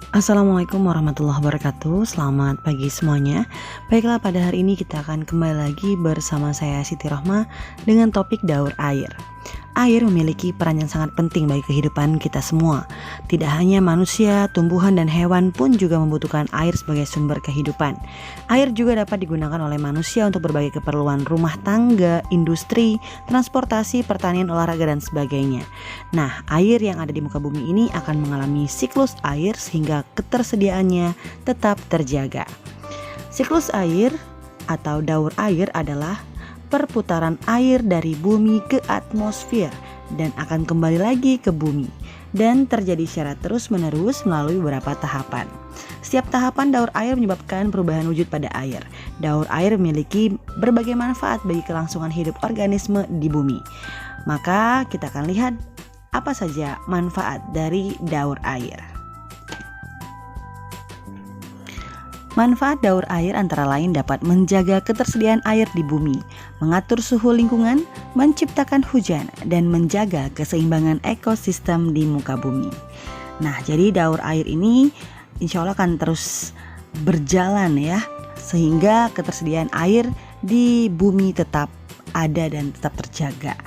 Assalamualaikum warahmatullahi wabarakatuh. Selamat pagi semuanya. Baiklah, pada hari ini kita akan kembali lagi bersama saya Siti Rohmah dengan topik daur air. Air memiliki peran yang sangat penting bagi kehidupan kita semua. Tidak hanya manusia, tumbuhan dan hewan pun juga membutuhkan air sebagai sumber kehidupan. Air juga dapat digunakan oleh manusia untuk berbagai keperluan rumah tangga, industri, transportasi, pertanian, olahraga dan sebagainya. Nah, air yang ada di muka bumi ini akan mengalami siklus air sehingga ketersediaannya tetap terjaga. Siklus air atau daur air adalah perputaran air dari bumi ke atmosfer dan akan kembali lagi ke bumi dan terjadi secara terus-menerus melalui beberapa tahapan. Setiap tahapan daur air menyebabkan perubahan wujud pada air. Daur air memiliki berbagai manfaat bagi kelangsungan hidup organisme di bumi. Maka kita akan lihat apa saja manfaat dari daur air. Manfaat daur air antara lain dapat menjaga ketersediaan air di bumi, mengatur suhu lingkungan, menciptakan hujan, dan menjaga keseimbangan ekosistem di muka bumi. Nah, jadi daur air ini insya Allah akan terus berjalan ya, sehingga ketersediaan air di bumi tetap ada dan tetap terjaga.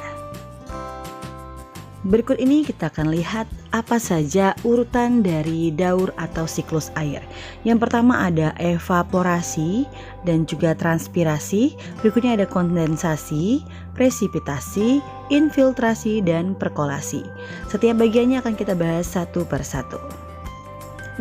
Berikut ini kita akan lihat apa saja urutan dari daur atau siklus air. Yang pertama ada evaporasi dan juga transpirasi. Berikutnya ada kondensasi, presipitasi, infiltrasi, dan perkolasi. Setiap bagiannya akan kita bahas satu per satu.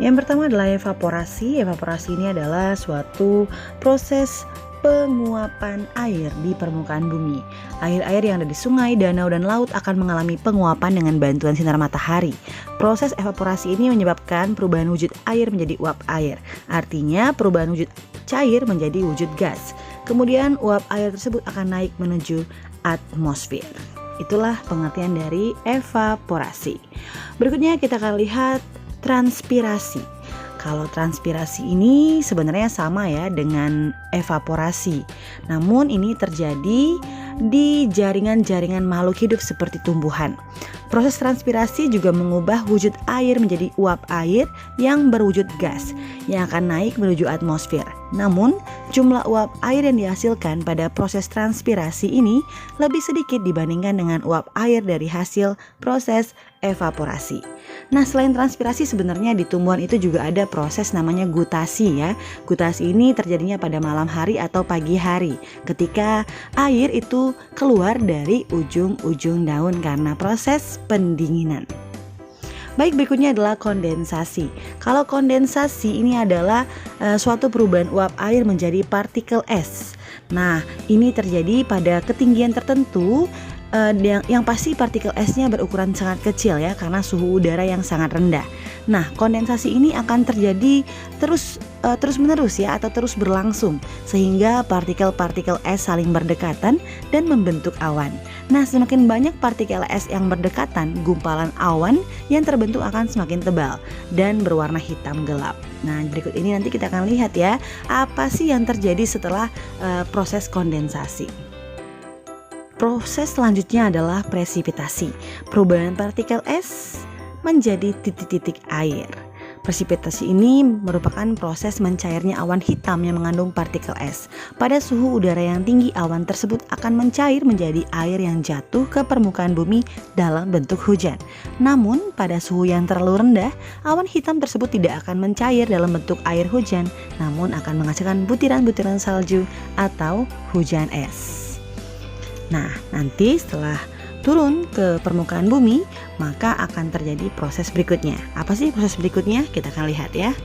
Yang pertama adalah evaporasi. Evaporasi ini adalah suatu proses penguapan air di permukaan bumi. Air-air yang ada di sungai, danau, dan laut akan mengalami penguapan dengan bantuan sinar matahari. Proses evaporasi ini menyebabkan perubahan wujud air menjadi uap air. Artinya perubahan wujud cair menjadi wujud gas. Kemudian uap air tersebut akan naik menuju atmosfer. Itulah pengertian dari evaporasi. Berikutnya kita akan lihat transpirasi. Kalau transpirasi ini sebenarnya sama ya dengan evaporasi. Namun ini terjadi di jaringan-jaringan makhluk hidup seperti tumbuhan. Proses transpirasi juga mengubah wujud air menjadi uap air yang berwujud gas yang akan naik menuju atmosfer. Namun, jumlah uap air yang dihasilkan pada proses transpirasi ini lebih sedikit dibandingkan dengan uap air dari hasil proses evaporasi. Nah, selain transpirasi sebenarnya di tumbuhan itu juga ada proses namanya gutasi ya. Gutasi ini terjadinya pada malam hari atau pagi hari ketika air itu keluar dari ujung-ujung daun karena proses pendinginan. Baik, berikutnya adalah kondensasi. Kalau kondensasi ini adalah suatu perubahan uap air menjadi partikel es. Nah, ini terjadi pada ketinggian tertentu. Yang pasti partikel esnya berukuran sangat kecil ya, karena suhu udara yang sangat rendah. Nah, kondensasi ini akan terjadi terus menerus ya, atau terus berlangsung sehingga partikel-partikel es saling berdekatan dan membentuk awan. Nah, semakin banyak partikel es yang berdekatan, gumpalan awan yang terbentuk akan semakin tebal dan berwarna hitam gelap. Nah, berikut ini nanti kita akan lihat ya, apa sih yang terjadi setelah proses kondensasi. Proses selanjutnya adalah presipitasi. Perubahan partikel es menjadi titik-titik air. Presipitasi ini merupakan proses mencairnya awan hitam yang mengandung partikel es. Pada suhu udara yang tinggi, awan tersebut akan mencair menjadi air yang jatuh ke permukaan bumi dalam bentuk hujan. Namun, pada suhu yang terlalu rendah, awan hitam tersebut tidak akan mencair dalam bentuk air hujan, namun akan menghasilkan butiran-butiran salju atau hujan es. Nah, nanti setelah turun ke permukaan bumi, maka akan terjadi proses berikutnya. Apa sih proses berikutnya? Kita akan lihat ya.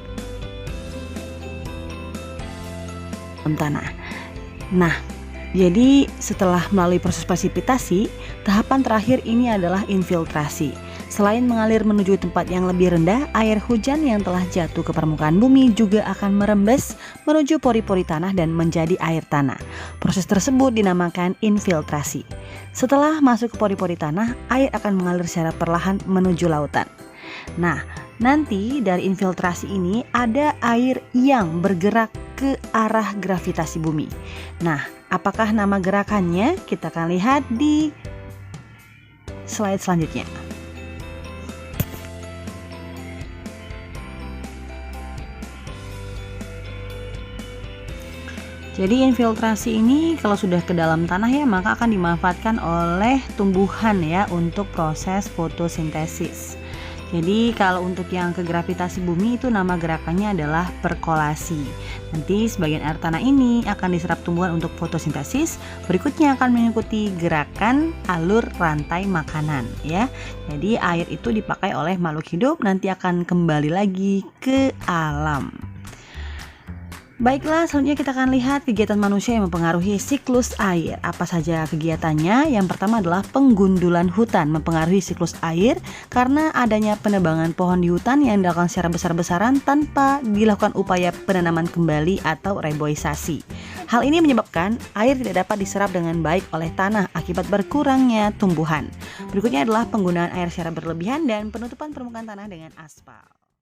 Tanah. Nah, jadi setelah melalui proses presipitasi, tahapan terakhir ini adalah infiltrasi. Selain mengalir menuju tempat yang lebih rendah, air hujan yang telah jatuh ke permukaan bumi juga akan merembes menuju pori-pori tanah dan menjadi air tanah. Proses tersebut dinamakan infiltrasi. Setelah masuk ke pori-pori tanah, air akan mengalir secara perlahan menuju lautan. Nah, nanti dari infiltrasi ini ada air yang bergerak ke arah gravitasi bumi. Nah, apakah nama gerakannya? Kita akan lihat di slide selanjutnya. Jadi infiltrasi ini kalau sudah ke dalam tanah ya, maka akan dimanfaatkan oleh tumbuhan ya untuk proses fotosintesis. Jadi kalau untuk yang ke gravitasi bumi itu nama gerakannya adalah perkolasi. Nanti sebagian air tanah ini akan diserap tumbuhan untuk fotosintesis. Berikutnya akan mengikuti gerakan alur rantai makanan ya. Jadi air itu dipakai oleh makhluk hidup, nanti akan kembali lagi ke alam. Baiklah, selanjutnya kita akan lihat kegiatan manusia yang mempengaruhi siklus air. Apa saja kegiatannya? Yang pertama adalah penggundulan hutan mempengaruhi siklus air karena adanya penebangan pohon di hutan yang dilakukan secara besar-besaran tanpa dilakukan upaya penanaman kembali atau reboisasi. Hal ini menyebabkan air tidak dapat diserap dengan baik oleh tanah akibat berkurangnya tumbuhan. Berikutnya adalah penggunaan air secara berlebihan dan penutupan permukaan tanah dengan aspal.